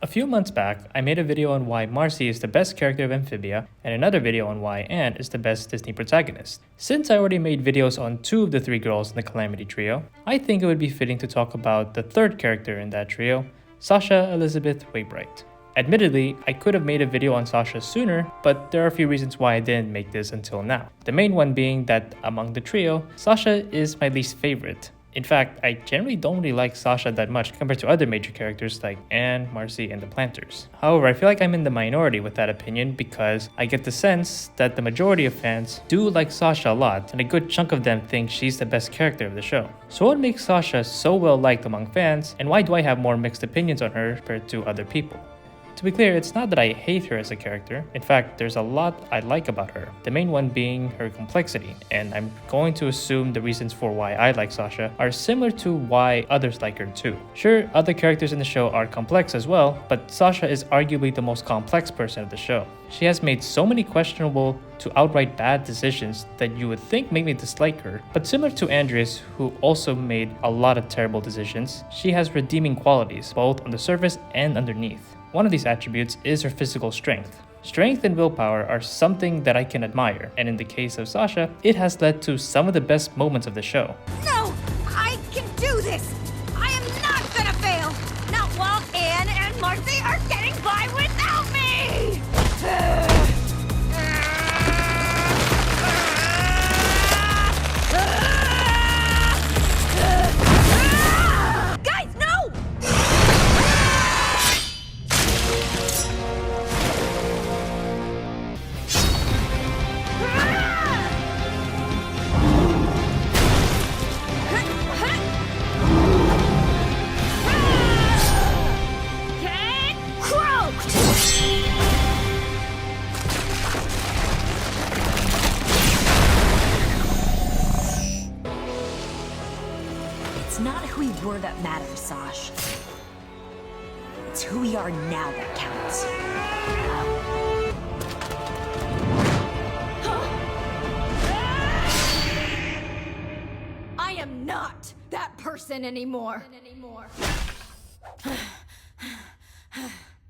few months back, I made a video on why Marcy is the best character of Amphibia, and another video on why Anne is the best Disney protagonist. Since I already made videos on two of the three girls in the Calamity Trio, I think it would be fitting to talk about the third character in that trio, Sasha Elizabeth Waybright. Admittedly, I could have made a video on Sasha sooner, but there are a few reasons why I didn't make this until now. The main one being that among the trio, Sasha is my least favorite. In fact, I generally don't really like Sasha that much compared to other major characters like Anne, Marcy, and the Planters. However, I feel like I'm in the minority with that opinion because I get the sense that the majority of fans do like Sasha a lot, and a good chunk of them think she's the best character of the show. So what makes Sasha so well liked among fans, and why do I have more mixed opinions on her compared to other people? To be clear, it's not that I hate her as a character. In fact, there's a lot I like about her. The main one being her complexity, and I'm going to assume the reasons for why I like Sasha are similar to why others like her too. Sure, other characters in the show are complex as well, but Sasha is arguably the most complex person of the show. She has made so many questionable to outright bad decisions that you would think make me dislike her, but similar to Andreas, who also made a lot of terrible decisions, she has redeeming qualities both on the surface and underneath. One of these attributes is her physical strength. Strength and willpower are something that I can admire, and in the case of Sasha, it has led to some of the best moments of the show. No! I can do this! I am not gonna fail! Not while Anne and Marcy are getting by without me! Guys, no! It's not who we were that matters, Sash. It's who we are now that counts. I am not that person anymore.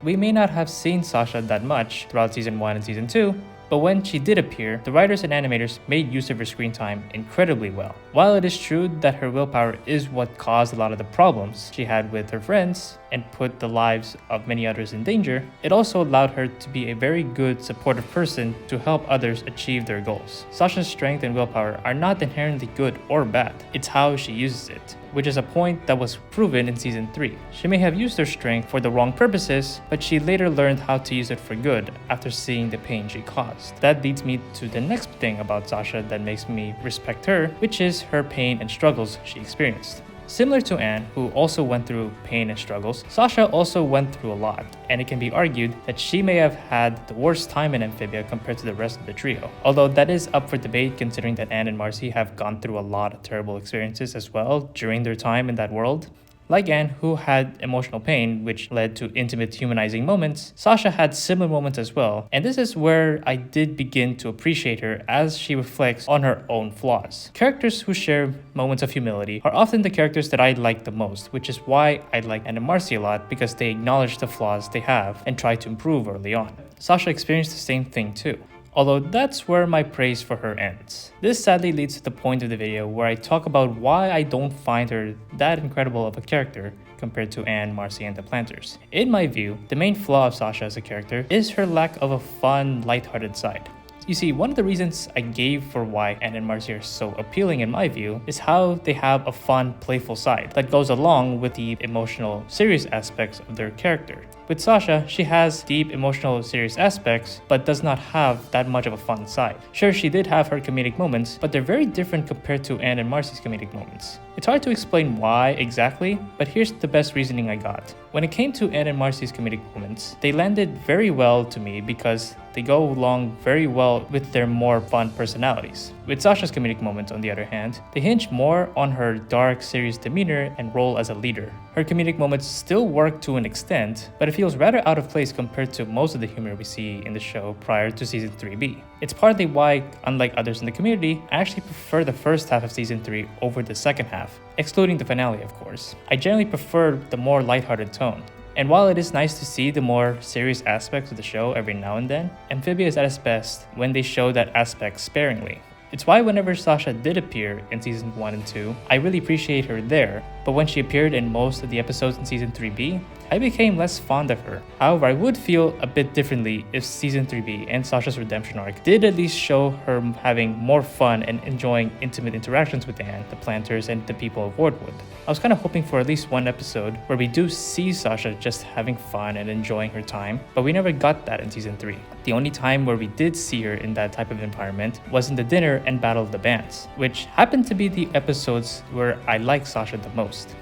We may not have seen Sasha that much throughout Season 1 and Season 2, but when she did appear, the writers and animators made use of her screen time incredibly well. While it is true that her willpower is what caused a lot of the problems she had with her friends and put the lives of many others in danger, it also allowed her to be a very good supportive person to help others achieve their goals. Sasha's strength and willpower are not inherently good or bad, it's how she uses it, which is a point that was proven in Season 3. She may have used her strength for the wrong purposes, but she later learned how to use it for good after seeing the pain she caused. That leads me to the next thing about Sasha that makes me respect her, which is her pain and struggles she experienced. Similar to Anne, who also went through pain and struggles, Sasha also went through a lot, and it can be argued that she may have had the worst time in Amphibia compared to the rest of the trio. Although that is up for debate considering that Anne and Marcy have gone through a lot of terrible experiences as well during their time in that world. Like Anne, who had emotional pain, which led to intimate humanizing moments, Sasha had similar moments as well, and this is where I did begin to appreciate her as she reflects on her own flaws. Characters who share moments of humility are often the characters that I like the most, which is why I like Anne and Marcy a lot, because they acknowledge the flaws they have and try to improve early on. Sasha experienced the same thing too, although that's where my praise for her ends. This sadly leads to the point of the video where I talk about why I don't find her that incredible of a character compared to Anne, Marcy, and the Planters. In my view, the main flaw of Sasha as a character is her lack of a fun, lighthearted side. You see, one of the reasons I gave for why Anne and Marcy are so appealing in my view is how they have a fun, playful side that goes along with the emotional, serious aspects of their character. With Sasha, she has deep, emotional, serious aspects, but does not have that much of a fun side. Sure, she did have her comedic moments, but they're very different compared to Anne and Marcy's comedic moments. It's hard to explain why exactly, but here's the best reasoning I got. When it came to Anne and Marcy's comedic moments, they landed very well to me because they go along very well with their more fun personalities. With Sasha's comedic moments, on the other hand, they hinge more on her dark, serious demeanor and role as a leader. Her comedic moments still work to an extent, but it feels rather out of place compared to most of the humor we see in the show prior to Season 3B. It's partly why, unlike others in the community, I actually prefer the first half of Season 3 over the second half, excluding the finale of course. I generally prefer the more lighthearted tone. And while it is nice to see the more serious aspects of the show every now and then, Amphibia is at its best when they show that aspect sparingly. It's why whenever Sasha did appear in season 1 and 2, I really appreciate her there, but when she appeared in most of the episodes in season 3B, I became less fond of her. However, I would feel a bit differently if season 3B and Sasha's redemption arc did at least show her having more fun and enjoying intimate interactions with Anne, the planters, and the people of Wardwood. I was kind of hoping for at least one episode where we do see Sasha just having fun and enjoying her time, but we never got that in season 3. The only time where we did see her in that type of environment was in the dinner and Battle of the Bands, which happened to be the episodes where I like Sasha the most.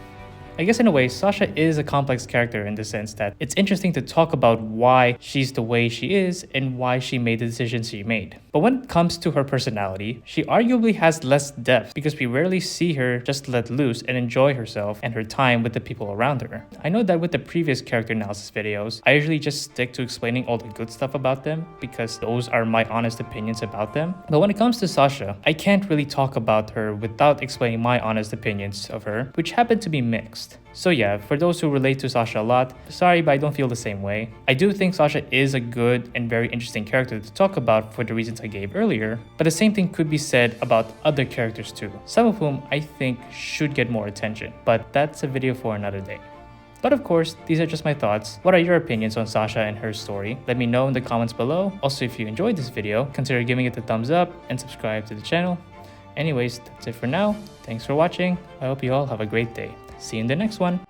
I guess in a way, Sasha is a complex character in the sense that it's interesting to talk about why she's the way she is and why she made the decisions she made. But when it comes to her personality, she arguably has less depth because we rarely see her just let loose and enjoy herself and her time with the people around her. I know that with the previous character analysis videos, I usually just stick to explaining all the good stuff about them because those are my honest opinions about them. But when it comes to Sasha, I can't really talk about her without explaining my honest opinions of her, which happen to be mixed. So yeah, for those who relate to Sasha a lot, sorry but I don't feel the same way. I do think Sasha is a good and very interesting character to talk about for the reasons I gave earlier, but the same thing could be said about other characters too, some of whom I think should get more attention, but that's a video for another day. But of course, these are just my thoughts. What are your opinions on Sasha and her story? Let me know in the comments below. Also, if you enjoyed this video, consider giving it a thumbs up and subscribe to the channel. Anyways, that's it for now. Thanks for watching. I hope you all have a great day. See you in the next one.